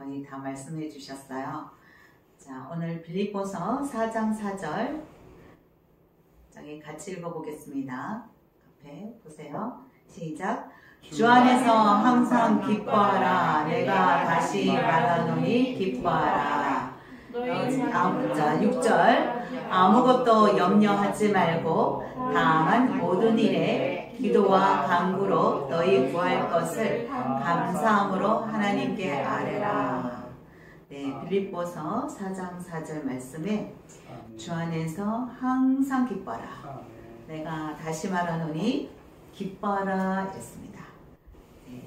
거의 다 말씀해 주셨어요. 자, 오늘 빌립보서 4장 4절 저기 같이 읽어보겠습니다. 앞에 보세요. 시작. 주 안에서 항상 기뻐하라. 내가 다시 말하노니 기뻐하라. 자, 6절. 아무것도 염려하지 말고 다만 모든 일에 기도와 간구로 너희 구할 것을 감사함으로 하나님께 아뢰라. 네, 빌립보서 4장 4절 말씀에 주 안에서 항상 기뻐하라. 내가 다시 말하노니 기뻐하라 이랬습니다. 네,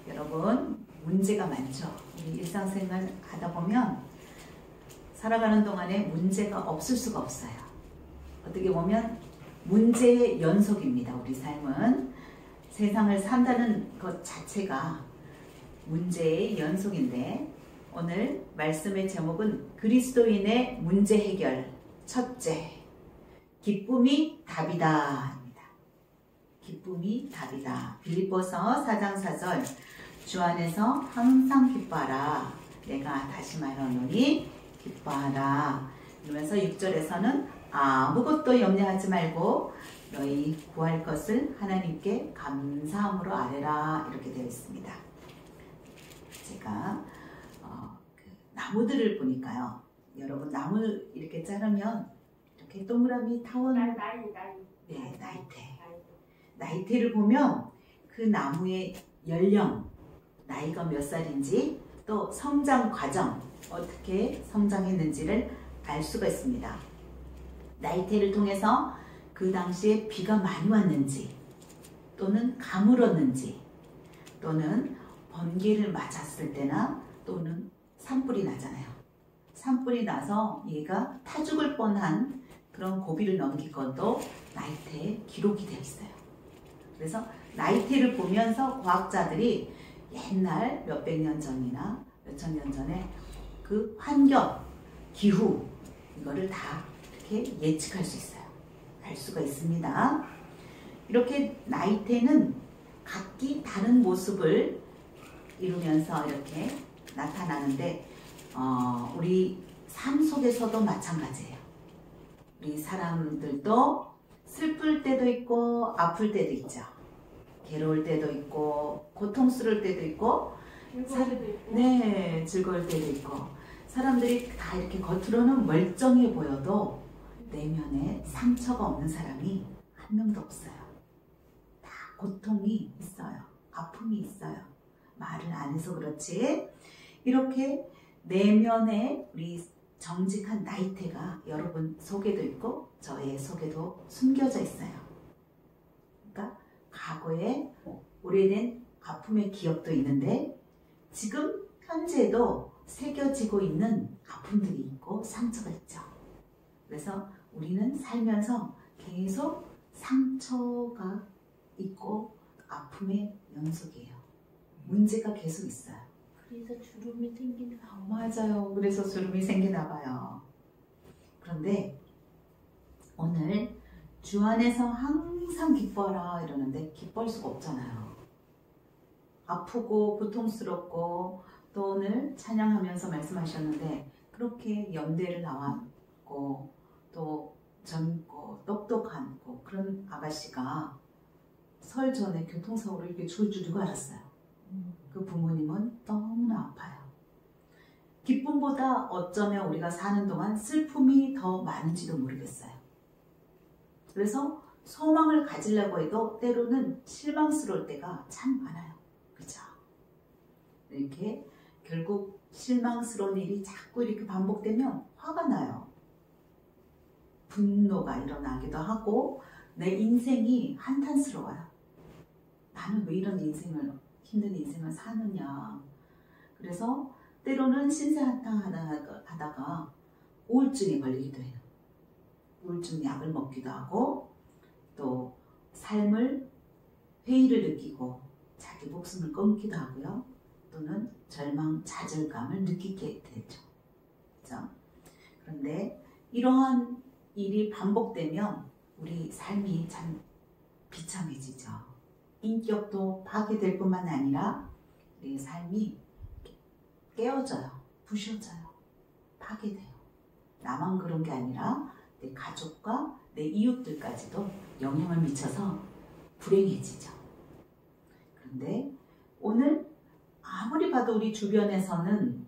여러분 문제가 많죠. 우리 일상생활 하다 보면 살아가는 동안에 문제가 없을 수가 없어요. 어떻게 보면 문제의 연속입니다. 우리 삶은 세상을 산다는 것 자체가 문제의 연속인데 오늘 말씀의 제목은 그리스도인의 문제 해결 첫째, 기쁨이 답이다 입니다. 기쁨이 답이다. 빌립보서 4장 4절 주 안에서 항상 기뻐하라. 내가 다시 말하노니 기뻐하라. 이러면서 6절에서는 아무것도 염려하지 말고 너희 구할 것을 하나님께 감사함으로 아뢰라 이렇게 되어 있습니다. 제가 나무들을 보니까요. 여러분 나무 이렇게 자르면 이렇게 동그라미 타원 네, 나이테를 보면 그 나무의 연령, 나이가 몇 살인지 또 성장 과정 어떻게 성장했는지를 알 수가 있습니다. 나이테를 통해서 그 당시에 비가 많이 왔는지 또는 가물었는지 또는 번개를 맞았을 때나 또는 산불이 나잖아요. 산불이 나서 얘가 타 죽을 뻔한 그런 고비를 넘긴 것도 나이테에 기록이 되어 있어요. 그래서 나이테를 보면서 과학자들이 옛날 몇백 년 전이나 몇천 년 전에 그 환경, 기후 이거를 다 이렇게 예측할 수 있어요. 알 수가 있습니다. 이렇게 나이테는 각기 다른 모습을 이루면서 이렇게 나타나는데 우리 삶 속에서도 마찬가지예요. 우리 사람들도 슬플 때도 있고 아플 때도 있죠. 괴로울 때도 있고 고통스러울 때도 있고 네, 즐거울 때도 있고 사람들이 다 이렇게 겉으로는 멀쩡해 보여도 내면에 상처가 없는 사람이 한 명도 없어요. 다 고통이 있어요. 아픔이 있어요. 말을 안 해서 그렇지. 이렇게 내면에 우리 정직한 나이테가 여러분 속에도 있고 저의 속에도 숨겨져 있어요. 그러니까 과거에 오래된 아픔의 기억도 있는데 지금 현재도 새겨지고 있는 아픔들이 있고 상처가 있죠. 그래서 우리는 살면서 계속 상처가 있고 아픔의 연속이에요. 문제가 계속 있어요. 그래서 주름이 생기나 봐요. 맞아요. 그래서 주름이 생기나 봐요. 그런데 오늘 주 안에서 항상 기뻐하라 이러는데 기뻐할 수가 없잖아요. 아프고 고통스럽고 또 오늘 찬양하면서 말씀하셨는데 그렇게 연대를 나왔고 또 젊고 똑똑하고 그런 아가씨가 설 전에 교통사고로 이렇게 죽을 줄도 알았어요. 그 부모님은 너무나 아파요. 기쁨보다 어쩌면 우리가 사는 동안 슬픔이 더 많은지도 모르겠어요. 그래서 소망을 가지려고 해도 때로는 실망스러울 때가 참 많아요. 그죠? 이렇게 결국 실망스러운 일이 자꾸 이렇게 반복되면 화가 나요. 분노가 일어나기도 하고 내 인생이 한탄스러워요. 나는 왜 이런 힘든 인생을 사느냐. 그래서 때로는 신세한탄하다가 우울증에 걸리기도 해요. 우울증 약을 먹기도 하고 또 삶을 회의를 느끼고 자기 목숨을 끊기도 하고요. 또는 절망, 좌절감을 느끼게 되죠. 그렇죠? 그런데 이러한 일이 반복되면 우리 삶이 참 비참해지죠. 인격도 파괴될 뿐만 아니라 우리 삶이 깨어져요. 부셔져요. 파괴돼요. 나만 그런 게 아니라 내 가족과 내 이웃들까지도 영향을 미쳐서 불행해지죠. 그런데 오늘 아무리 봐도 우리 주변에서는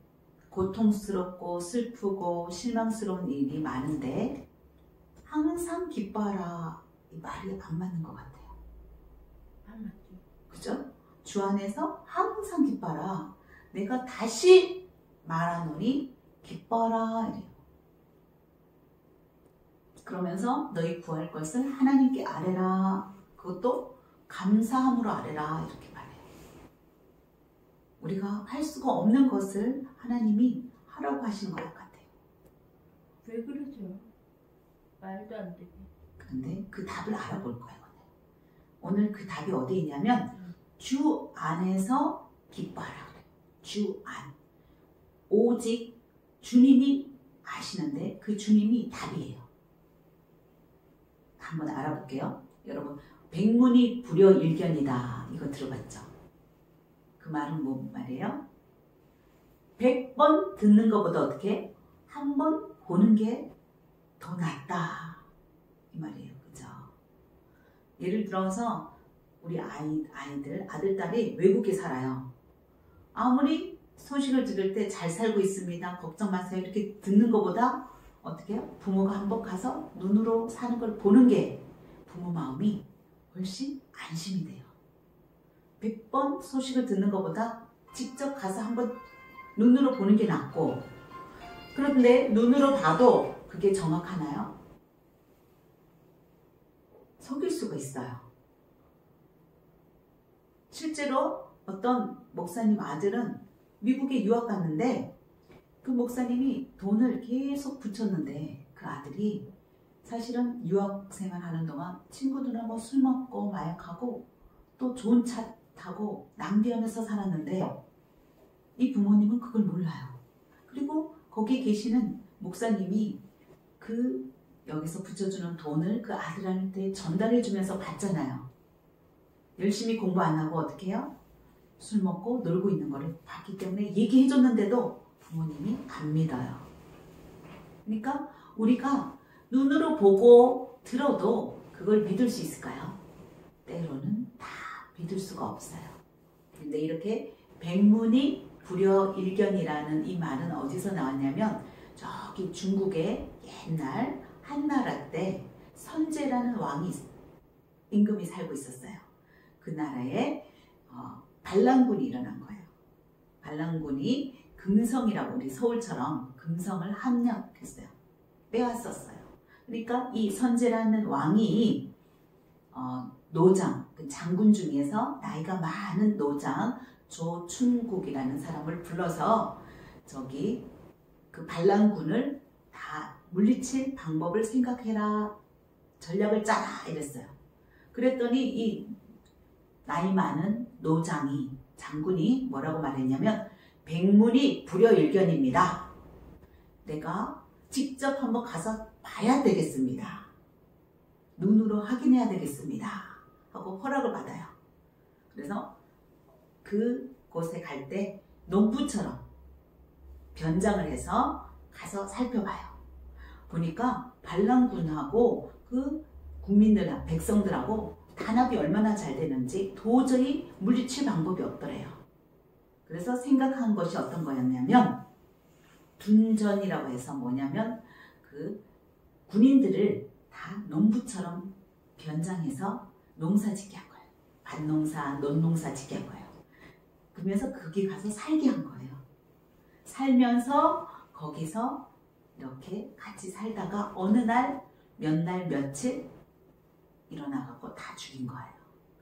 고통스럽고 슬프고 실망스러운 일이 많은데 항상 기뻐하라 이 말이 안 맞는 것 같아요. 안 맞죠. 그죠? 주 안에서 항상 기뻐하라. 내가 다시 말하노니 기뻐하라 이래요. 그러면서 너희 구할 것을 하나님께 아뢰라. 그것도 감사함으로 아뢰라 이렇게 말해요. 우리가 할 수가 없는 것을 하나님이 하라고 하시는 것 같아요. 왜 그러죠? 말도 안 되게. 그런데 그 답을 알아볼 거예요. 오늘 그 답이 어디에 있냐면 주 안에서 기뻐하라 그래요. 주 안. 오직 주님이 아시는데 그 주님이 답이에요. 한번 알아볼게요. 여러분 백문이 불여일견이다 이거 들어봤죠? 그 말은 뭐 말이에요? 100번 듣는 것보다 어떻게? 한 번 보는 게 더 낫다 이 말이에요. 그죠? 예를 들어서 우리 아이들 아들 딸이 외국에 살아요. 아무리 소식을 들을 때 잘 살고 있습니다 걱정 마세요 이렇게 듣는 것보다 어떻게 해요? 부모가 한번 가서 눈으로 사는 걸 보는 게 부모 마음이 훨씬 안심이 돼요. 100번 소식을 듣는 것보다 직접 가서 한번 눈으로 보는 게 낫고, 그런데 눈으로 봐도 그게 정확하나요? 속일 수가 있어요. 실제로 어떤 목사님 아들은 미국에 유학 갔는데 그 목사님이 돈을 계속 붙였는데 그 아들이 사실은 유학 생활하는 동안 친구들은 뭐 술 먹고 마약하고 또 좋은 차 타고 낭비하면서 살았는데 이 부모님은 그걸 몰라요. 그리고 거기 계시는 목사님이 그 여기서 붙여주는 돈을 그 아들한테 전달해 주면서 받잖아요. 열심히 공부 안 하고 어떻게 해요? 술 먹고 놀고 있는 거를 봤기 때문에 얘기해 줬는데도 부모님이 안 믿어요. 그러니까 우리가 눈으로 보고 들어도 그걸 믿을 수 있을까요? 때로는 다 믿을 수가 없어요. 근데 이렇게 백문이 불여일견이라는 이 말은 어디서 나왔냐면 저기 중국의 옛날 한나라 때 선제라는 왕이 임금이 살고 있었어요. 그 나라에 반란군이 일어난 거예요. 반란군이 금성이라고 우리 서울처럼 금성을 함락했어요. 빼왔었어요. 그러니까 이 선제라는 왕이 노장, 그 장군 중에서 나이가 많은 노장 조춘국이라는 사람을 불러서 저기 그 반란군을 다 물리칠 방법을 생각해라, 전략을 짜라 이랬어요. 그랬더니 이 나이 많은 노장이 장군이 뭐라고 말했냐면 백문이 불여일견입니다. 내가 직접 한번 가서 봐야 되겠습니다. 눈으로 확인해야 되겠습니다 하고 허락을 받아요. 그래서 그곳에 갈 때 농부처럼 변장을 해서 가서 살펴봐요. 보니까 반란군하고 그 국민들, 백성들하고 단합이 얼마나 잘 되는지 도저히 물리칠 방법이 없더래요. 그래서 생각한 것이 어떤 거였냐면 둔전이라고 해서 뭐냐면 그 군인들을 다 농부처럼 변장해서 농사 짓게 한 거예요. 밭농사, 논농사 짓게 한 거예요. 그러면서 거기 가서 살게 한 거예요. 살면서 거기서 이렇게 같이 살다가 어느 날, 몇 날, 며칠 일어나갖고 다 죽인 거예요.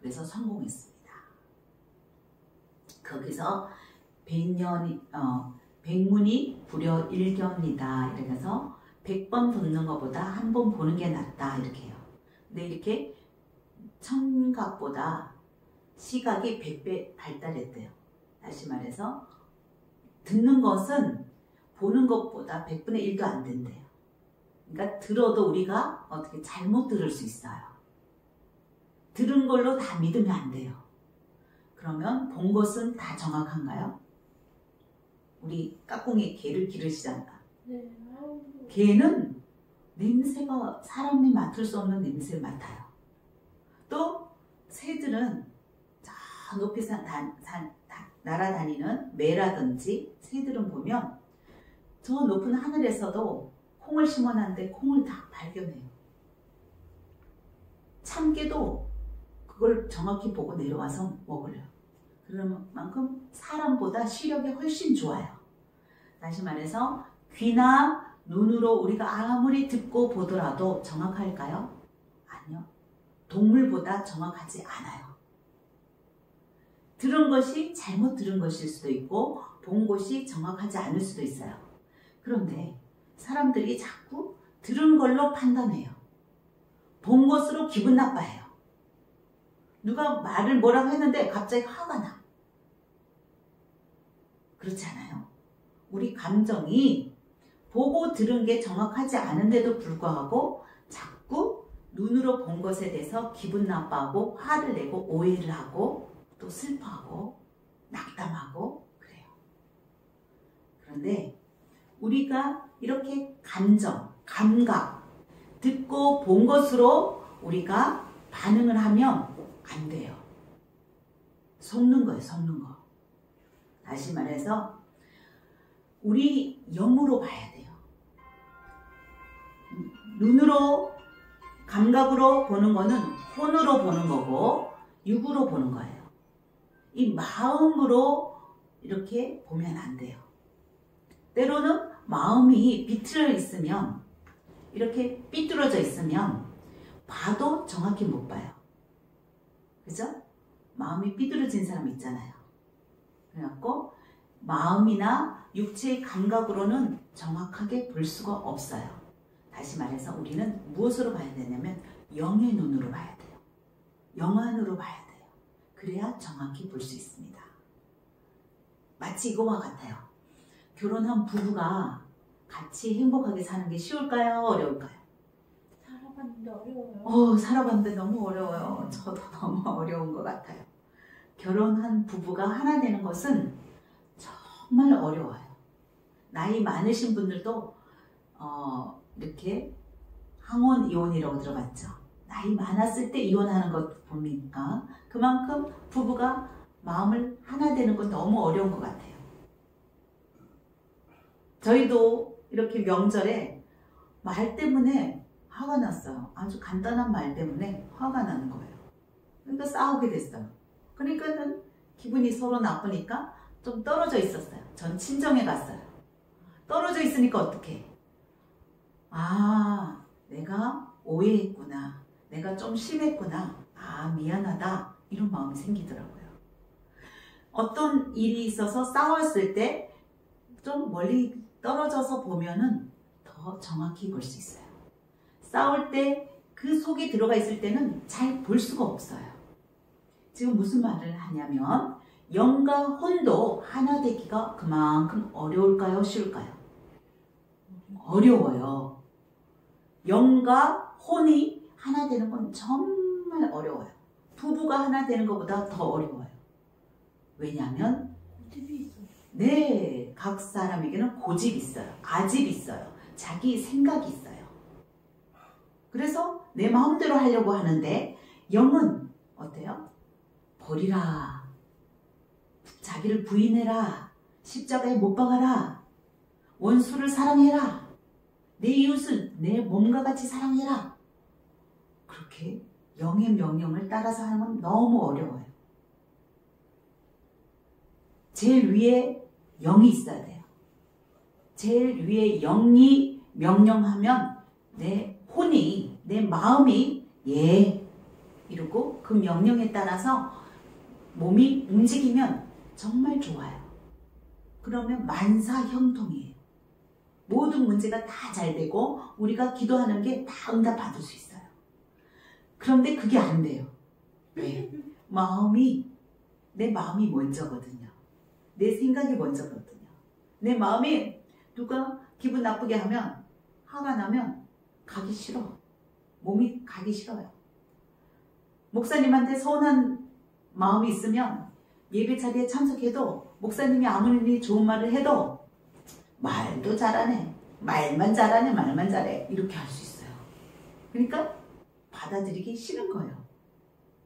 그래서 성공했습니다. 거기서 백문이 불여일견이다. 이래서 100번 듣는 것보다 한 번 보는 게 낫다. 이렇게 해요. 근데 이렇게 청각보다 시각이 100배 발달했대요. 다시 말해서 듣는 것은 보는 것보다 100분의 1도 안 된대요. 그러니까 들어도 우리가 어떻게 잘못 들을 수 있어요. 들은 걸로 다 믿으면 안 돼요. 그러면 본 것은 다 정확한가요? 우리 까꿍이 개를 기르시잖아. 네. 아우. 개는 냄새가 사람이 맡을 수 없는 냄새를 맡아요. 또 새들은 저 높이서 날아다니는 매라든지 새들은 보면 저 높은 하늘에서도 콩을 심어놨는데 콩을 다 발견해요. 참깨도 그걸 정확히 보고 내려와서 먹으래요. 그런 만큼 사람보다 시력이 훨씬 좋아요. 다시 말해서 귀나 눈으로 우리가 아무리 듣고 보더라도 정확할까요? 아니요. 동물보다 정확하지 않아요. 들은 것이 잘못 들은 것일 수도 있고 본 것이 정확하지 않을 수도 있어요. 그런데 사람들이 자꾸 들은 걸로 판단해요. 본 것으로 기분 나빠해요. 누가 말을 뭐라고 했는데 갑자기 화가 나. 그렇지 않아요? 우리 감정이 보고 들은 게 정확하지 않은데도 불구하고 자꾸 눈으로 본 것에 대해서 기분 나빠하고 화를 내고 오해를 하고 또 슬퍼하고 낙담하고 그래요. 그런데 우리가 이렇게 감정, 감각, 듣고 본 것으로 우리가 반응을 하면 안 돼요. 속는 거예요, 속는 거. 다시 말해서 우리 영으로 봐야 돼요. 눈으로, 감각으로 보는 거는 혼으로 보는 거고 육으로 보는 거예요. 이 마음으로 이렇게 보면 안 돼요. 때로는 마음이 비틀어 있으면 이렇게 삐뚤어져 있으면 봐도 정확히 못 봐요. 그죠? 마음이 삐뚤어진 사람 있잖아요. 그래갖고 마음이나 육체의 감각으로는 정확하게 볼 수가 없어요. 다시 말해서 우리는 무엇으로 봐야 되냐면 영의 눈으로 봐야 돼요. 영 안으로 봐야 돼요. 그래야 정확히 볼 수 있습니다. 마치 이거와 같아요. 결혼한 부부가 같이 행복하게 사는 게 쉬울까요? 어려울까요? 살아봤는데 어려워요. 살아봤는데 너무 어려워요. 저도 너무 어려운 것 같아요. 결혼한 부부가 하나 되는 것은 정말 어려워요. 나이 많으신 분들도 이렇게 항원 이혼이라고 들어봤죠. 나이 많았을 때 이혼하는 것 보니까 그만큼 부부가 마음을 하나 되는 건 너무 어려운 것 같아요. 저희도 이렇게 명절에 말 때문에 화가 났어요. 아주 간단한 말 때문에 화가 나는 거예요. 그러니까 싸우게 됐어요. 그러니까는 기분이 서로 나쁘니까 좀 떨어져 있었어요. 전 친정에 갔어요. 떨어져 있으니까 어떡해? 내가 오해했구나. 내가 좀 심했구나. 미안하다. 이런 마음이 생기더라고요. 어떤 일이 있어서 싸웠을 때 좀 멀리 떨어져서 보면은 더 정확히 볼 수 있어요. 싸울 때 그 속에 들어가 있을 때는 잘 볼 수가 없어요. 지금 무슨 말을 하냐면 영과 혼도 하나 되기가 그만큼 어려울까요? 쉬울까요? 어려워요. 영과 혼이 하나 되는 건 정말 어려워요. 부부가 하나 되는 것보다 더 어려워요. 왜냐하면 고집이 있어요. 네, 각 사람에게는 고집이 있어요. 아집이 있어요. 자기 생각이 있어요. 그래서 내 마음대로 하려고 하는데 영은 어때요? 버리라. 자기를 부인해라. 십자가에 못 박아라. 원수를 사랑해라. 내 이웃을 내 몸과 같이 사랑해라. 그렇게 영의 명령을 따라서 하는 건 너무 어려워요. 제일 위에 영이 있어야 돼요. 제일 위에 영이 명령하면 내 혼이, 내 마음이 이러고 그 명령에 따라서 몸이 움직이면 정말 좋아요. 그러면 만사형통이에요. 모든 문제가 다 잘 되고 우리가 기도하는 게 다 응답 받을 수 있어요. 그런데 그게 안 돼요. 왜? 내 마음이 먼저거든요. 내 생각이 먼저거든요. 내 마음이 누가 기분 나쁘게 하면, 화가 나면 가기 싫어. 몸이 가기 싫어요. 목사님한테 서운한 마음이 있으면 예배 자리에 참석해도 목사님이 아무리 좋은 말을 해도 말도 잘하네. 말만 잘해. 이렇게 할 수 있어요. 그러니까 받아들이기 싫은 거예요.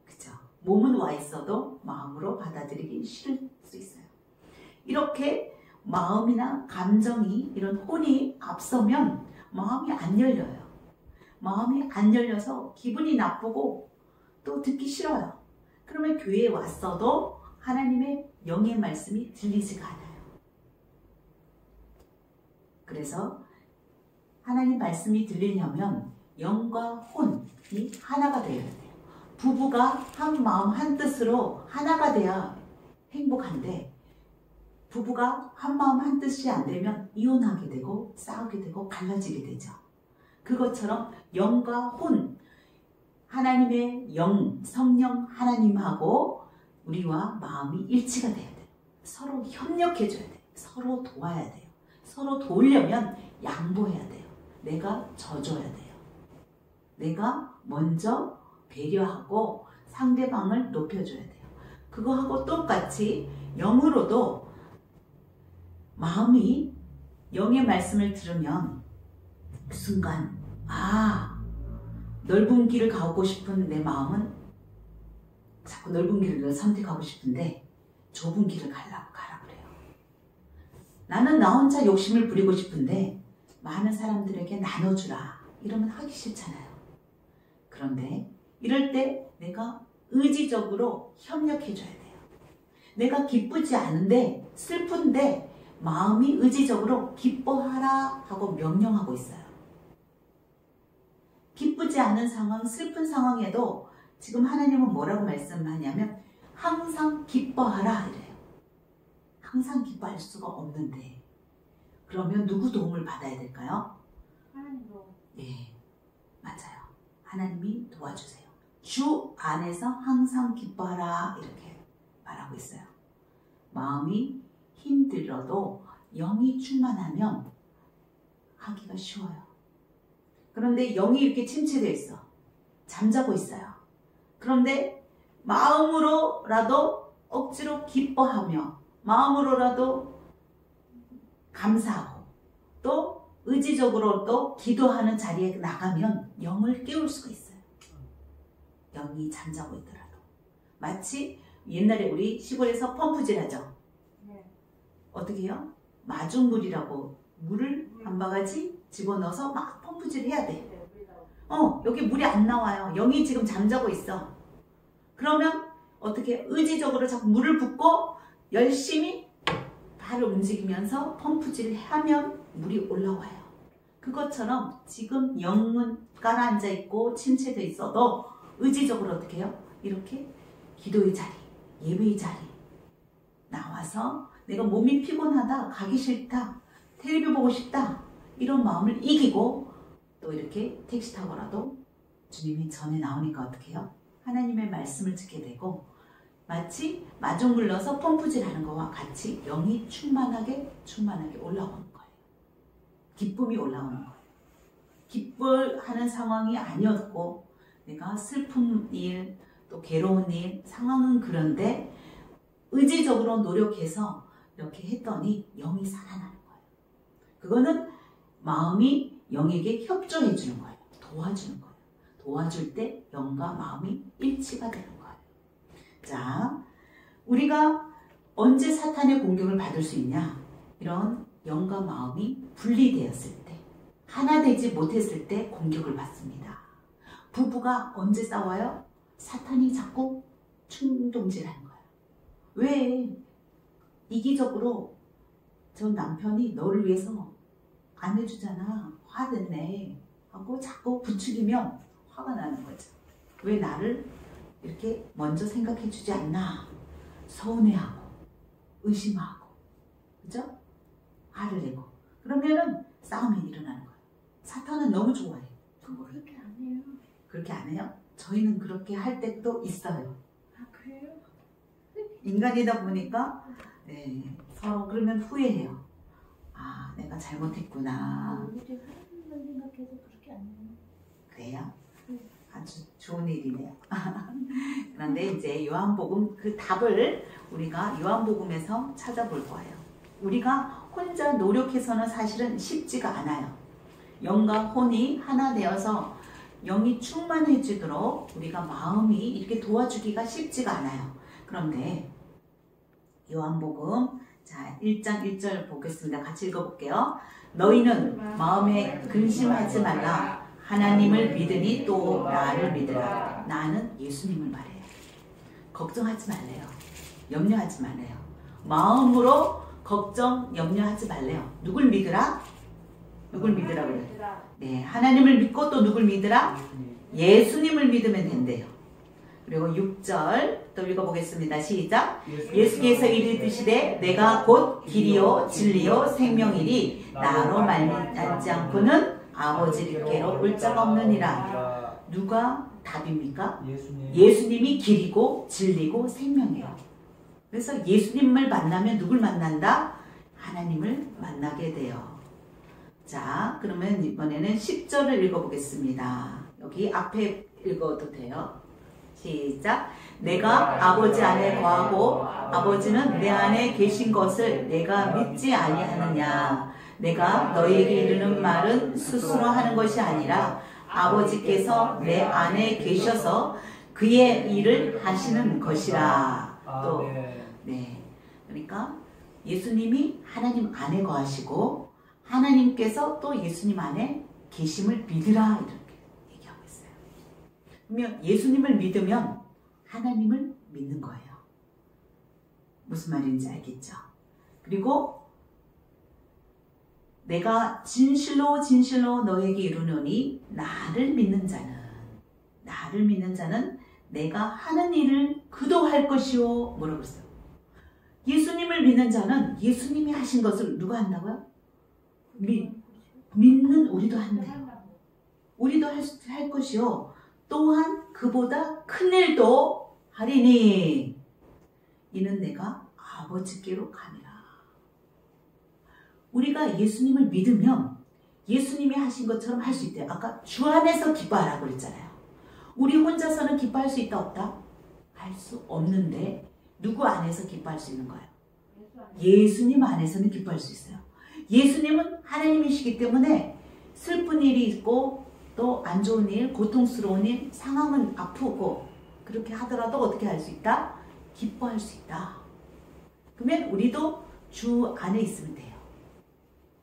그죠? 몸은 와 있어도 마음으로 받아들이기 싫을 수 있어요. 이렇게 마음이나 감정이 이런 혼이 앞서면 마음이 안 열려요. 마음이 안 열려서 기분이 나쁘고 또 듣기 싫어요. 그러면 교회에 왔어도 하나님의 영의 말씀이 들리지가 않아요. 그래서 하나님 말씀이 들리려면 영과 혼이 하나가 되어야 돼요. 부부가 한 마음 한 뜻으로 하나가 돼야 행복한데 부부가 한 마음 한 뜻이 안 되면 이혼하게 되고 싸우게 되고 갈라지게 되죠. 그것처럼 영과 혼, 하나님의 영, 성령 하나님하고 우리와 마음이 일치가 돼야 돼요. 서로 협력해줘야 돼요. 서로 도와야 돼요. 서로 도우려면 양보해야 돼요. 내가 져줘야 돼요. 내가 먼저 배려하고 상대방을 높여줘야 돼요. 그거하고 똑같이 영으로도 마음이 영의 말씀을 들으면 그 순간 넓은 길을 가고 싶은 내 마음은 자꾸 넓은 길을 선택하고 싶은데 좁은 길을 가라 그래요. 나는 나 혼자 욕심을 부리고 싶은데 많은 사람들에게 나눠주라 이러면 하기 싫잖아요. 그런데 이럴 때 내가 의지적으로 협력해줘야 돼요. 내가 기쁘지 않은데 슬픈데 마음이 의지적으로 기뻐하라 하고 명령하고 있어요. 기쁘지 않은 상황, 슬픈 상황에도 지금 하나님은 뭐라고 말씀하냐면 항상 기뻐하라 이래요. 항상 기뻐할 수가 없는데 그러면 누구 도움을 받아야 될까요? 하나님 도움. 네, 맞아요. 하나님이 도와주세요. 주 안에서 항상 기뻐하라 이렇게 말하고 있어요. 마음이 힘들어도 영이 충만하면 하기가 쉬워요. 그런데 영이 이렇게 침체되어 있어. 잠자고 있어요. 그런데 마음으로라도 억지로 기뻐하며 마음으로라도 감사하고 또 의지적으로 또 기도하는 자리에 나가면 영을 깨울 수가 있어요. 영이 잠자고 있더라도. 마치 옛날에 우리 시골에서 펌프질 하죠. 네. 어떻게 해요? 마중물이라고 물을 한 바가지 집어넣어서 막 펌프질 해야 돼. 여기 물이 안 나와요. 영이 지금 잠자고 있어. 그러면 어떻게 의지적으로 자꾸 물을 붓고 열심히 발을 움직이면서 펌프질을 하면 물이 올라와요. 그것처럼 지금 영은 깔아앉아 있고 침체되어 있어도 의지적으로 어떻게 해요? 이렇게 기도의 자리, 예배의 자리 나와서 내가 몸이 피곤하다, 가기 싫다, 텔레비 보고 싶다 이런 마음을 이기고 또 이렇게 택시 타고라도 주님이 전에 나오니까 어떻게 해요? 하나님의 말씀을 듣게 되고 마치 마중물 넣어서 펌프질 하는 거와 같이 영이 충만하게 올라오는 거예요. 기쁨이 올라오는 거예요. 기뻐하는 상황이 아니었고 내가 슬픈 일, 또 괴로운 일, 상황은 그런데 의지적으로 노력해서 이렇게 했더니 영이 살아나는 거예요. 그거는 마음이 영에게 협조해 주는 거예요. 도와주는 거예요. 도와줄 때 영과 마음이 일치가 되는 거예요. 자, 우리가 언제 사탄의 공격을 받을 수 있냐? 이런 영과 마음이 분리되었을 때, 하나 되지 못했을 때 공격을 받습니다. 부부가 언제 싸워요? 사탄이 자꾸 충동질하는 거예요. 왜? 이기적으로 저 남편이 너를 위해서 안 해주잖아. 화냈네. 하고 자꾸 부추기면 화가 나는 거죠. 왜 나를 이렇게 먼저 생각해 주지 않나? 서운해하고, 의심하고, 그죠? 화를 내고. 그러면은 싸움이 일어나는 거예요. 사탄은 너무 좋아해. 그거를. 그렇게 안 해요. 그렇게 안 해요? 저희는 그렇게 할 때도 있어요. 아, 그래요? 인간이다 보니까 네, 서로 그러면 후회해요. 아, 내가 잘못했구나. 우리 하나님만 생각해서 그렇게 안 해요. 그래요? 네. 아주 좋은 일이네요. 그런데 이제 요한복음 그 답을 우리가 요한복음에서 찾아볼 거예요. 우리가 혼자 노력해서는 사실은 쉽지가 않아요. 영과 혼이 하나 되어서 영이 충만해지도록 우리가 마음이 이렇게 도와주기가 쉽지가 않아요. 그런데 요한복음 자 1장 1절 보겠습니다. 같이 읽어볼게요. 너희는 마음에 근심하지 말라. 하나님을 믿으니 또 나를 믿으라. 나는 예수님을 말해요. 걱정하지 말래요. 염려하지 말래요. 마음으로 걱정, 염려하지 말래요. 누굴 믿으라? 누굴 믿으라 그래요? 네, 하나님을 믿고 또 누굴 믿으라? 예수님을 믿으면 된대요. 그리고 6절 또 읽어보겠습니다. 시작. 예수께서 이르시되 내가 곧 길이요 진리요 생명이니 나로 말미암지 않고는 아버지께로 올 자가 없느니라. 누가 답입니까? 예수님이 길이고 진리고 생명이에요. 그래서 예수님을 만나면 누굴 만난다? 하나님을 만나게 돼요. 자, 그러면 이번에는 10절을 읽어보겠습니다. 여기 앞에 읽어도 돼요. 시작. 내가 아버지 안에 거하고 아버지는 내 안에 계신 것을 내가 믿지 아니하느냐. 내가 너에게 이르는 말은 스스로 하는 것이 아니라 아버지께서 내 안에 계셔서 그의 일을 하시는 것이라. 또 네, 그러니까 예수님이 하나님 안에 거하시고 하나님께서 또 예수님 안에 계심을 믿으라 이렇게 얘기하고 있어요. 그러면 예수님을 믿으면 하나님을 믿는 거예요. 무슨 말인지 알겠죠? 그리고 내가 진실로 진실로 너에게 이르노니 나를 믿는 자는 내가 하는 일을 그도 할 것이요. 뭐라고 했어요? 예수님을 믿는 자는 예수님이 하신 것을 누가 한다고요? 믿는 우리도 한대요. 우리도 할 것이요. 또한 그보다 큰 일도 하리니 이는 내가 아버지께로 가니라. 우리가 예수님을 믿으면 예수님이 하신 것처럼 할 수 있대요. 아까 주 안에서 기뻐하라고 그랬잖아요. 우리 혼자서는 기뻐할 수 있다 없다? 할 수 없는데 누구 안에서 기뻐할 수 있는 거예요? 예수님 안에서는 기뻐할 수 있어요. 예수님은 하나님이시기 때문에 슬픈 일이 있고 또 안 좋은 일, 고통스러운 일, 상황은 아프고 그렇게 하더라도 어떻게 할 수 있다? 기뻐할 수 있다. 그러면 우리도 주 안에 있으면 돼요.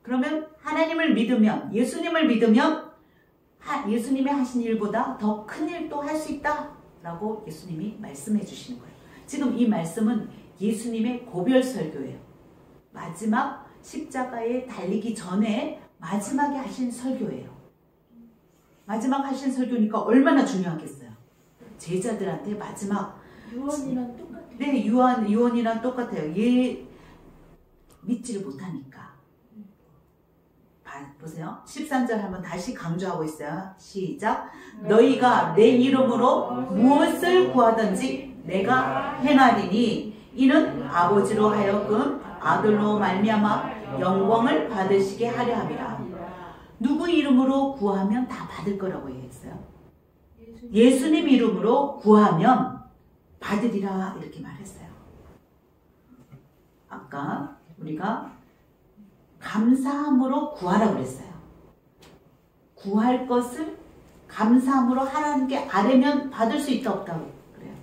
그러면 하나님을 믿으면, 예수님을 믿으면 예수님이 하신 일보다 더 큰 일도 할 수 있다 라고 예수님이 말씀해 주시는 거예요. 지금 이 말씀은 예수님의 고별 설교예요. 마지막 십자가에 달리기 전에 마지막에 하신 설교예요. 마지막 하신 설교니까 얼마나 중요하겠어요. 제자들한테 마지막 유언이랑 똑같아요. 네, 유언이랑 똑같아요. 얘 믿지를 못하니까. 보세요. 13절 한번 다시 강조하고 있어요. 시작. 너희가 내 이름으로 무엇을 구하든지 내가 행하리니 이는 아버지로 하여금 아들로 말미암아 영광을 받으시게 하려 함이라. 누구 이름으로 구하면 다 받을 거라고 얘기했어요? 예수님 이름으로 구하면 받으리라 이렇게 말했어요. 아까 우리가 감사함으로 구하라고 그랬어요. 구할 것을 감사함으로 하라는 게 아래면 받을 수 있다 없다고 그래요.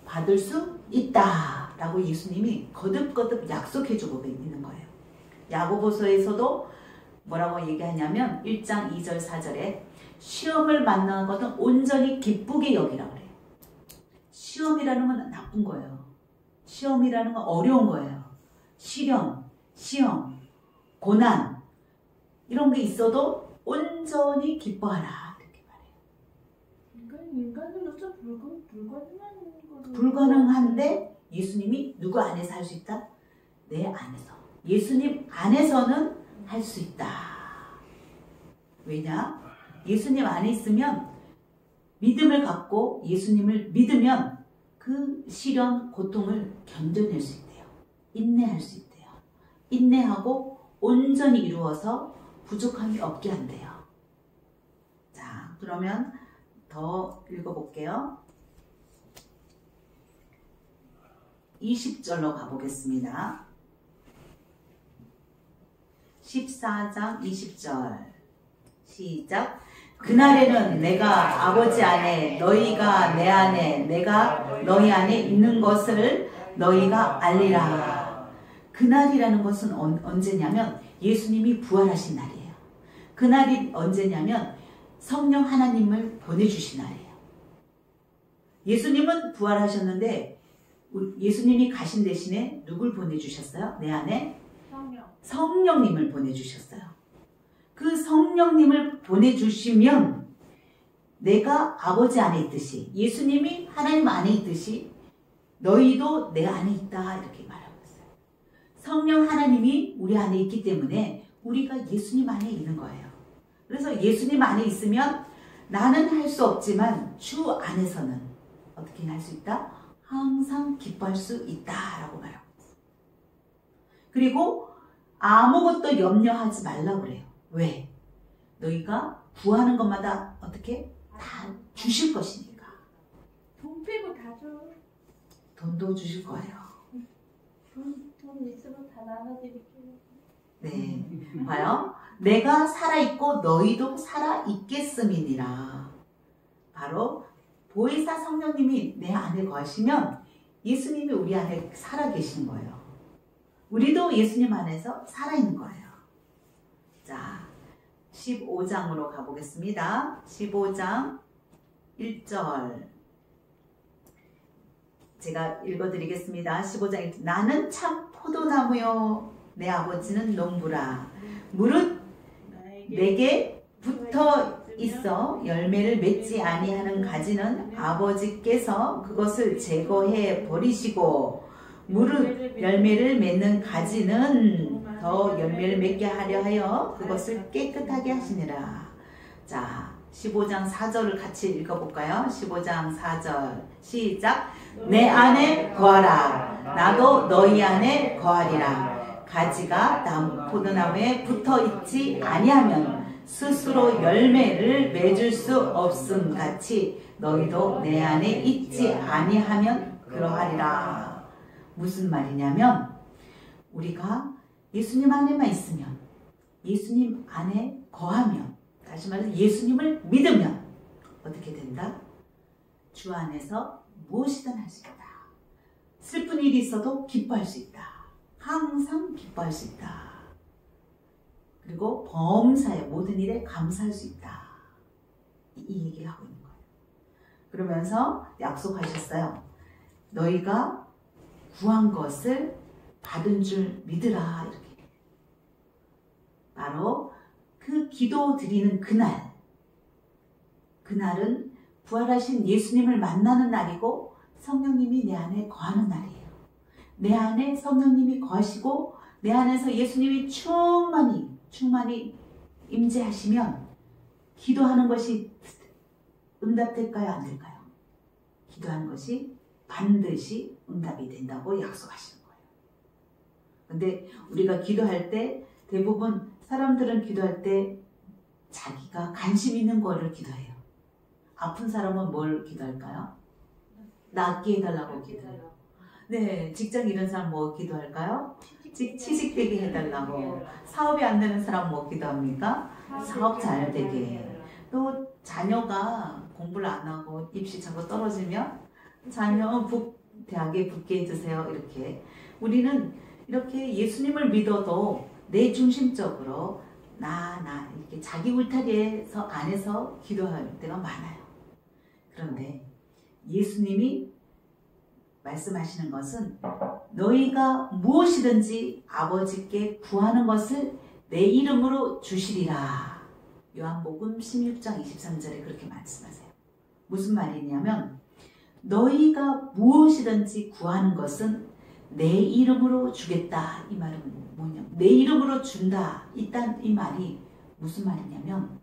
받을 수 있다 라고 예수님이 거듭거듭 약속해주고 있는 거예요. 야고보서에서도 뭐라고 얘기하냐면 1장 2절 4절에 시험을 만난 것은 온전히 기쁘게 여기라고 그래요. 시험이라는 건 나쁜 거예요. 시험이라는 건 어려운 거예요. 시험, 고난 이런 게 있어도 온전히 기뻐하라 이렇게 말해요. 인간으로서 불가능한데 예수님이 누구 안에서 할 수 있다? 내 안에서. 예수님 안에서는 할 수 있다. 왜냐? 예수님 안에 있으면 믿음을 갖고 예수님을 믿으면 그 시련, 고통을 견뎌낼 수 있대요. 인내할 수 있대요. 인내하고 온전히 이루어서 부족함이 없게 한대요. 자, 그러면 더 읽어볼게요. 20절로 가보겠습니다. 14장 20절 시작. 그날에는 내가 아버지 안에 너희가 내 안에 내가 너희 안에 있는 것을 너희가 알리라. 그날이라는 것은 언제냐면 예수님이 부활하신 날이에요. 그날이 언제냐면 성령 하나님을 보내주신 날이에요. 예수님은 부활하셨는데 예수님이 가신 대신에 누굴 보내주셨어요? 내 안에 성령님을 보내주셨어요. 그 성령님을 보내주시면 내가 아버지 안에 있듯이 예수님이 하나님 안에 있듯이 너희도 내 안에 있다 이렇게 말하고 있어요. 성령 하나님이 우리 안에 있기 때문에 우리가 예수님 안에 있는 거예요. 그래서 예수님 안에 있으면 나는 할 수 없지만 주 안에서는 어떻게 할 수 있다? 항상 기뻐할 수 있다라고 말하고 있어요. 그리고 아무것도 염려하지 말라고 그래요. 왜? 너희가 구하는 것마다 어떻게? 다 주실 것이니까. 돈 빼고 다 줘. 돈도 주실 거예요. 돈 있으면 다 나눠드릴게요. 네, 봐요. 내가 살아있고 너희도 살아있겠음이니라. 바로 보혜사 성령님이 내 안에 거하시면 예수님이 우리 안에 살아계신 거예요. 우리도 예수님 안에서 살아있는 거예요. 자, 15장으로 가보겠습니다. 15장 1절 제가 읽어드리겠습니다. 15장 1절 나는 참 포도나무요 내 아버지는 농부라. 무릇 내게 붙어 있어 열매를 맺지 아니하는 가지는 아버지께서 그것을 제거해 버리시고 무릇 열매를 맺는 가지는 더 열매를 맺게 하려 하여 그것을 깨끗하게 하시니라. 자, 15장 4절을 같이 읽어볼까요? 15장 4절 시작. 내 안에 거하라. 나도 너희 안에 거하리라. 가지가 포도나무에 붙어 있지 아니하면 스스로 열매를 맺을 수 없음 같이 너희도 내 안에 있지 아니하면 그러하리라. 무슨 말이냐면 우리가 예수님 안에만 있으면 예수님 안에 거하면 다시 말해서 예수님을 믿으면 어떻게 된다? 주 안에서 무엇이든 할 수 있다. 슬픈 일이 있어도 기뻐할 수 있다. 항상 기뻐할 수 있다. 그리고 범사의 모든 일에 감사할 수 있다. 이 얘기를 하고 있는 거예요. 그러면서 약속하셨어요. 너희가 구한 것을 받은 줄 믿으라. 이렇게. 바로 그 기도 드리는 그날은 부활하신 예수님을 만나는 날이고 성령님이 내 안에 거하는 날이에요. 내 안에 성령님이 거하시고 내 안에서 예수님이 충만히 임재하시면 기도하는 것이 응답될까요? 안 될까요? 기도하는 것이 반드시 응답이 된다고 약속하시는 거예요. 근데 우리가 기도할 때 대부분 사람들은 기도할 때 자기가 관심 있는 거를 기도해요. 아픈 사람은 뭘 기도할까요? 낫게 해달라고 기도해요. 네, 직장 잃은 사람 뭐 기도할까요? 취직되게 해달라고. 사업이 안 되는 사람 뭐 기도합니까? 사업 잘 되게. 또 자녀가 공부를 안 하고 입시 자꾸 떨어지면 자녀 대학에 붙게 해주세요. 이렇게 우리는 이렇게 예수님을 믿어도 내 중심적으로 이렇게 자기 울타리에서 안에서 기도할 때가 많아요. 그런데 예수님이 말씀하시는 것은 너희가 무엇이든지 아버지께 구하는 것을 내 이름으로 주시리라. 요한복음 16장 23절에 그렇게 말씀하세요. 무슨 말이냐면 너희가 무엇이든지 구하는 것은 내 이름으로 주겠다. 이 말은 뭐냐면 내 이름으로 준다. 이 말이 무슨 말이냐면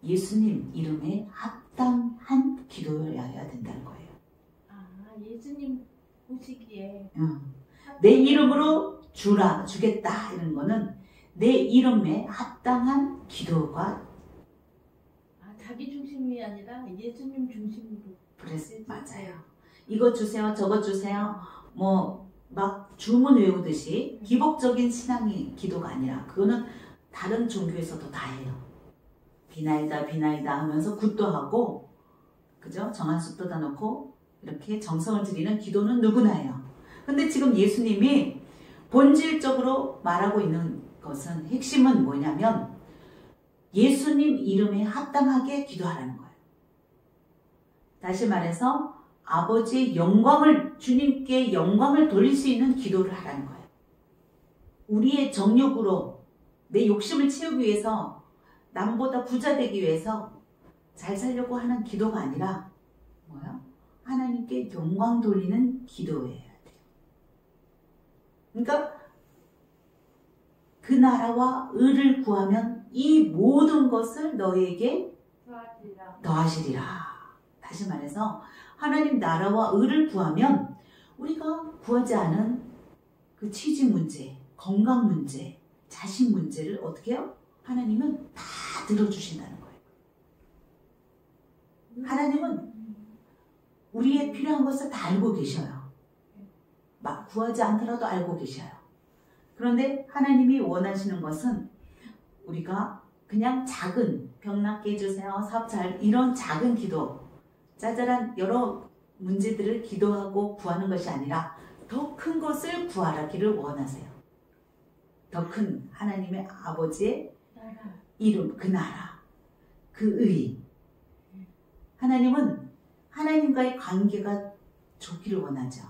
예수님 이름에 합당한 기도여야 된다는 거예요. 예수님 보시기에 내 이름으로 주겠다 이런 거는 내 이름에 합당한 기도가 자기 중심이 아니라 예수님 중심으로. 그래서 네, 맞아요. 이거 주세요, 저거 주세요. 뭐 막 주문 외우듯이 기복적인 신앙이 기도가 아니라 그거는 다른 종교에서도 다 해요. 비나이다 비나이다 하면서 굿도 하고, 그죠? 정한 숫도 다 넣고 이렇게 정성을 들이는 기도는 누구나 해요. 근데 지금 예수님이 본질적으로 말하고 있는 것은, 핵심은 뭐냐면 예수님 이름에 합당하게 기도하라는 거예요. 다시 말해서 아버지의 영광을, 주님께 영광을 돌릴 수 있는 기도를 하라는 거예요. 우리의 정욕으로 내 욕심을 채우기 위해서, 남보다 부자 되기 위해서 잘 살려고 하는 기도가 아니라 뭐요? 하나님께 영광 돌리는 기도해야 돼요. 그러니까 그 나라와 의를 구하면 이 모든 것을 너에게 더하시리라. 다시 말해서 하나님 나라와 의를 구하면 우리가 구하지 않은 그 취직 문제, 건강 문제, 자식 문제를 어떻게 해요? 하나님은 다 들어주신다는 거예요. 하나님은 우리의 필요한 것을 다 알고 계셔요. 막 구하지 않더라도 알고 계셔요. 그런데 하나님이 원하시는 것은 우리가 그냥 작은, 병 낫게 해주세요, 사업 잘, 이런 작은 기도, 짜잘한 여러 문제들을 기도하고 구하는 것이 아니라 더 큰 것을 구하라기를 원하세요. 더 큰 하나님의 아버지의 이름, 그 나라, 그 의. 하나님은 하나님과의 관계가 좋기를 원하죠.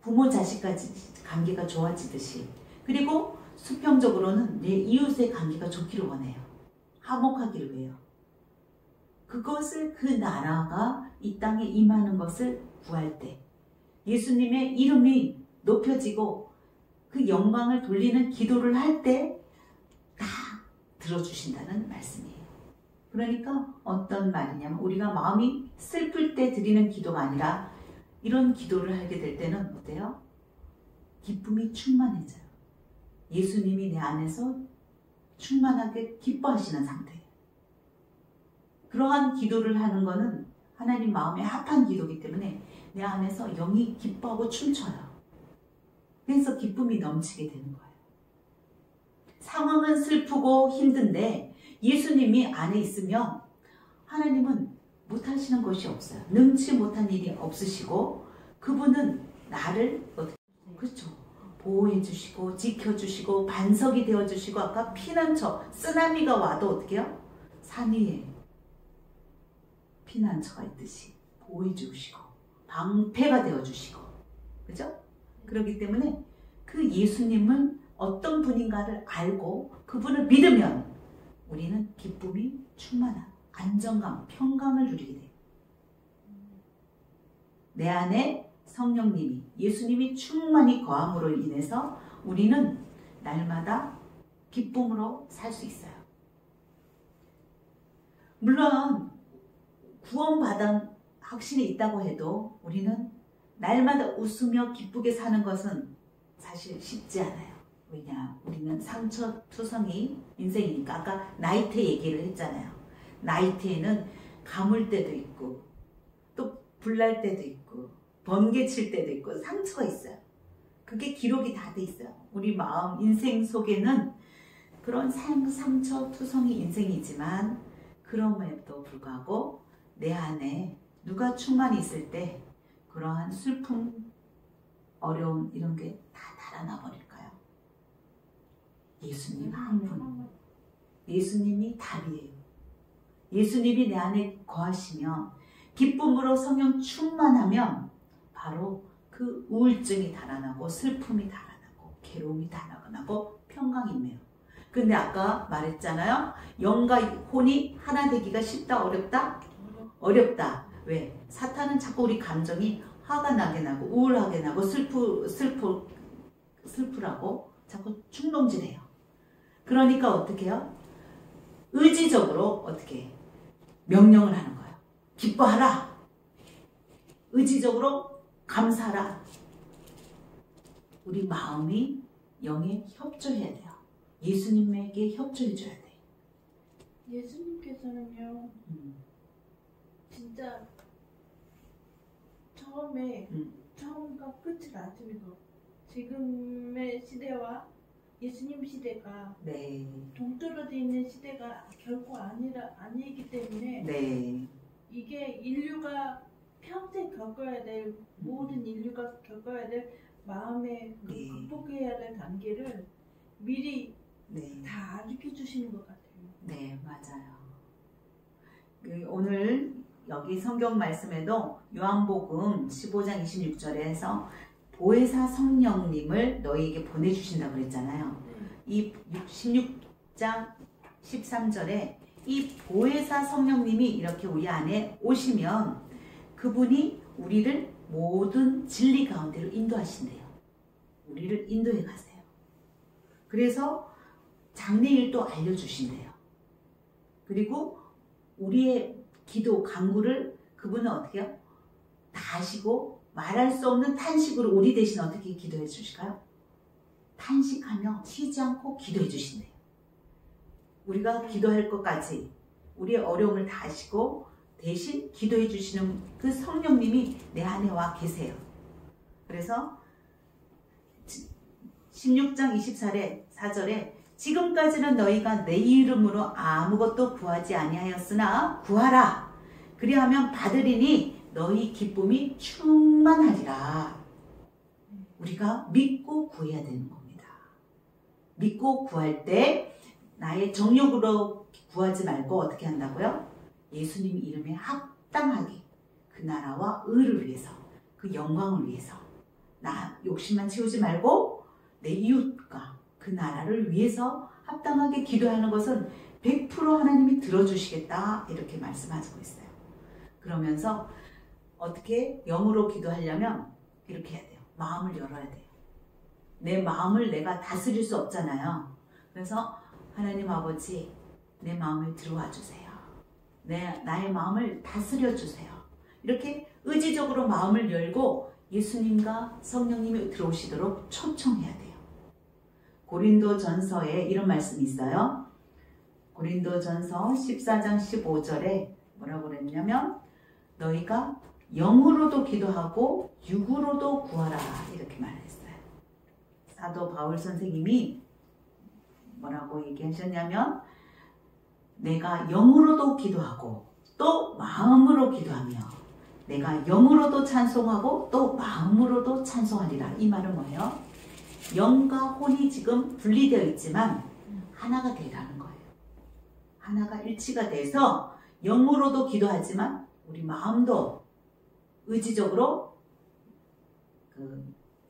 부모 자식까지 관계가 좋아지듯이. 그리고 수평적으로는 내 이웃의 관계가 좋기를 원해요. 화목하기를 위해요. 그것을, 그 나라가 이 땅에 임하는 것을 구할 때 예수님의 이름이 높여지고 그 영광을 돌리는 기도를 할 때 다 들어주신다는 말씀이에요. 그러니까 어떤 말이냐면, 우리가 마음이 슬플 때 드리는 기도가 아니라 이런 기도를 하게 될 때는 어때요? 기쁨이 충만해져요. 예수님이 내 안에서 충만하게 기뻐하시는 상태예요. 그러한 기도를 하는 것은 하나님 마음에 합한 기도이기 때문에 내 안에서 영이 기뻐하고 춤춰요. 그래서 기쁨이 넘치게 되는 거예요. 상황은 슬프고 힘든데 예수님이 안에 있으면 하나님은 못하시는 것이 없어요. 능치 못한 일이 없으시고, 그분은 나를 어떻게, 그렇죠, 보호해 주시고 지켜주시고 반석이 되어주시고, 아까 피난처, 쓰나미가 와도 어떻게 해요? 산 위에 피난처가 있듯이 보호해 주시고 방패가 되어주시고, 그죠? 그렇기 때문에 그 예수님은 어떤 분인가를 알고 그분을 믿으면 우리는 기쁨이 충만한 안정감, 평강을 누리게 돼요. 내 안에 성령님이, 예수님이 충만히 거함으로 인해서 우리는 날마다 기쁨으로 살 수 있어요. 물론 구원받은 확신이 있다고 해도 우리는 날마다 웃으며 기쁘게 사는 것은 사실 쉽지 않아요. 왜냐? 우리는 상처투성이 인생이니까. 아까 나이트 얘기를 했잖아요. 나이트에는 가물 때도 있고 또 불날 때도 있고 번개 칠 때도 있고 상처가 있어요. 그게 기록이 다 돼 있어요. 우리 마음, 인생 속에는 그런 상처투성이 인생이지만, 그럼에도 불구하고 내 안에 누가 충만히 있을 때 그러한 슬픔, 어려움 이런 게 다 달아나 버릴까요? 예수님 한 분. 예수님이 답이에요. 예수님이 내 안에 거하시면, 기쁨으로 성령 충만하면 바로 그 우울증이 달아나고 슬픔이 달아나고 괴로움이 달아나고 평강이 임해요. 근데 아까 말했잖아요. 영과 혼이 하나 되기가 쉽다, 어렵다? 어렵다. 왜? 사탄은 자꾸 우리 감정이 화가 나게 나고 우울하게 나고 슬프라고 자꾸 충동질해요. 그러니까 어떻게 해요? 의지적으로 어떻게 명령을 하는 거예요. 기뻐하라. 의지적으로 감사하라. 우리 마음이 영에 협조해야 돼요. 예수님에게 협조해줘야 돼. 예수님께서는요, 진짜 처음과 끝을 아시고 지금의 시대와 예수님 시대가 네. 동떨어져 있는 시대가 결코 아니기 때문에 네. 이게 인류가 평생 겪어야 될 모든 인류가 겪어야 될 마음의 그 네. 극복해야 될 단계를 미리 네. 다 알려 주시는 것 같아요. 네, 맞아요. 오늘 여기 성경 말씀에도 요한복음 15장 26절에서 보혜사 성령님을 너희에게 보내주신다고 그랬잖아요. 이 16장 13절에 이 보혜사 성령님이 이렇게 우리 안에 오시면 그분이 우리를 모든 진리 가운데로 인도하신대요. 우리를 인도해 가세요. 그래서 장래일도 알려주신대요. 그리고 우리의 기도 간구를 그분은 어떻게 해요? 다 하시고 말할 수 없는 탄식으로 우리 대신 어떻게 기도해 주실까요? 탄식하며 쉬지 않고 기도해 주신대요. 우리가 기도할 것까지 우리의 어려움을 다 하시고 대신 기도해 주시는 그 성령님이 내 안에 와 계세요. 그래서 16장 24절에 지금까지는 너희가 내 이름으로 아무것도 구하지 아니하였으나 구하라. 그리하면 받으리니 너희 기쁨이 충만하리라. 우리가 믿고 구해야 되는 겁니다. 믿고 구할 때 나의 정욕으로 구하지 말고 어떻게 한다고요? 예수님 이름에 합당하게 그 나라와 의를 위해서 그 영광을 위해서 나 욕심만 채우지 말고 내 이웃과 그 나라를 위해서 합당하게 기도하는 것은 100% 하나님이 들어주시겠다 이렇게 말씀하시고 있어요. 그러면서 어떻게 영으로 기도하려면 이렇게 해야 돼요. 마음을 열어야 돼요. 내 마음을 내가 다스릴 수 없잖아요. 그래서 하나님 아버지 내 마음을 들어와 주세요. 나의 마음을 다스려 주세요. 이렇게 의지적으로 마음을 열고 예수님과 성령님이 들어오시도록 초청해야 돼요. 고린도전서에 이런 말씀이 있어요. 고린도전서 14장 15절에 뭐라고 그랬냐면 너희가 영으로도 기도하고 육으로도 구하라 이렇게 말했어요. 사도 바울 선생님이 뭐라고 얘기하셨냐면 내가 영으로도 기도하고 또 마음으로 기도하며 내가 영으로도 찬송하고 또 마음으로도 찬송하리라. 이 말은 뭐예요? 영과 혼이 지금 분리되어 있지만 하나가 되라는 거예요. 하나가 일치가 돼서 영으로도 기도하지만 우리 마음도 의지적으로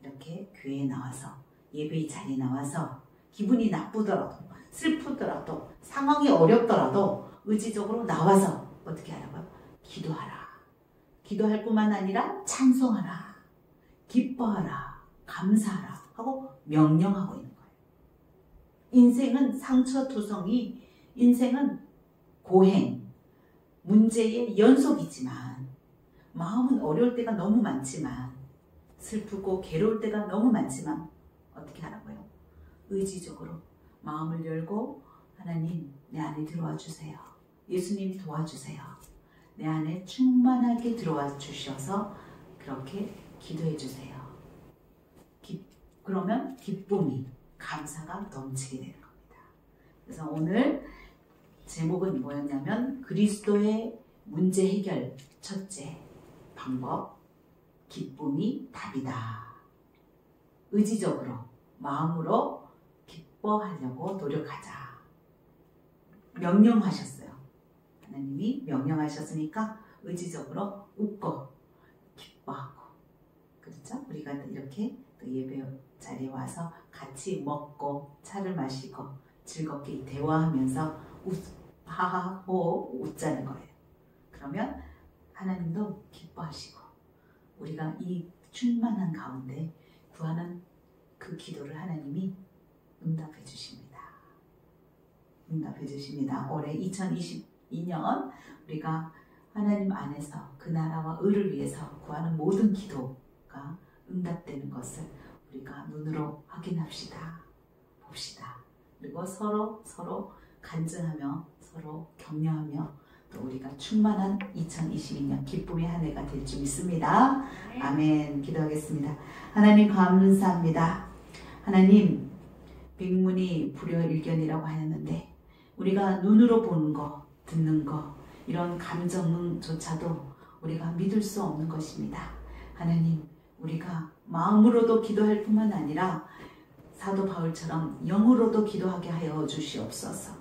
이렇게 교회에 나와서 예배의 자리에 나와서 기분이 나쁘더라도 슬프더라도 상황이 어렵더라도 의지적으로 나와서 어떻게 하라고요? 기도하라. 기도할 뿐만 아니라 찬송하라. 기뻐하라. 감사하라. 하고 명령하고 있는 거예요. 인생은 상처투성이, 인생은 고행, 문제의 연속이지만 마음은 어려울 때가 너무 많지만 슬프고 괴로울 때가 너무 많지만 어떻게 하라고요? 의지적으로 마음을 열고 하나님 내 안에 들어와 주세요. 예수님 도와주세요. 내 안에 충만하게 들어와 주셔서 그렇게 기도해 주세요. 그러면 기쁨이 감사가 넘치게 되는 겁니다. 그래서 오늘 제목은 뭐였냐면 그리스도의 문제 해결 첫째 방법 기쁨이 답이다. 의지적으로 마음으로 기뻐하려고 노력하자. 명령하셨어요. 하나님이 명령하셨으니까 의지적으로 웃고 기뻐하고 그렇죠? 우리가 이렇게 또 예배 자리에 와서 같이 먹고 차를 마시고 즐겁게 대화하면서 하하호 웃자는 거예요. 그러면 하나님도 기뻐하시고 우리가 이 충만한 가운데 구하는 그 기도를 하나님이 응답해 주십니다. 응답해 주십니다. 올해 2022년 우리가 하나님 안에서 그 나라와 의를 위해서 구하는 모든 기도가 응답되는 것을 우리가 눈으로 확인합시다. 봅시다. 그리고 서로 간증하며 서로 격려하며 또 우리가 충만한 2022년 기쁨의 한 해가 될 줄 믿습니다. 아멘. 기도하겠습니다. 하나님 감사합니다. 하나님, 백문이 불여일견이라고 하였는데 우리가 눈으로 보는 거, 듣는 거, 이런 감정조차도 우리가 믿을 수 없는 것입니다. 하나님, 우리가 마음으로도 기도할 뿐만 아니라 사도 바울처럼 영으로도 기도하게 하여 주시옵소서.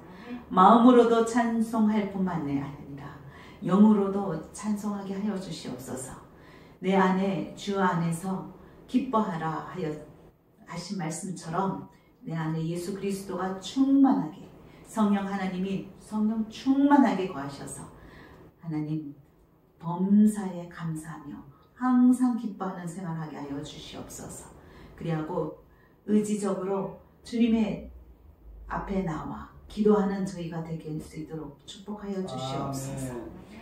마음으로도 찬송할 뿐만 아니라 영으로도 찬송하게 하여 주시옵소서. 내 안에 주 안에서 기뻐하라 하여 하신 말씀처럼 내 안에 예수 그리스도가 충만하게, 성령 하나님이 성령 충만하게 거하셔서 하나님 범사에 감사하며 항상 기뻐하는 생활하게 하여 주시옵소서. 그리하고 의지적으로 주님의 앞에 나와 기도하는 저희가 되게 수 있도록 축복하여 주시옵소서.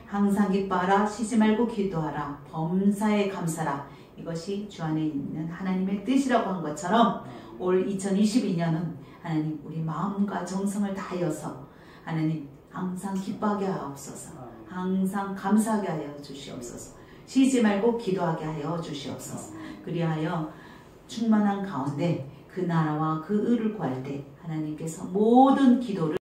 항상 기뻐하라, 쉬지 말고 기도하라, 범사에 감사라. 이것이 주 안에 있는 하나님의 뜻이라고 한 것처럼 올 2022년은 하나님 우리 마음과 정성을 다하여서 하나님 항상 기뻐하게 하옵소서. 항상 감사하게 하여 주시옵소서. 쉬지 말고 기도하게 하여 주시옵소서. 그리하여 충만한 가운데 그 나라와 그 의를 구할 때 하나님께서 모든 기도를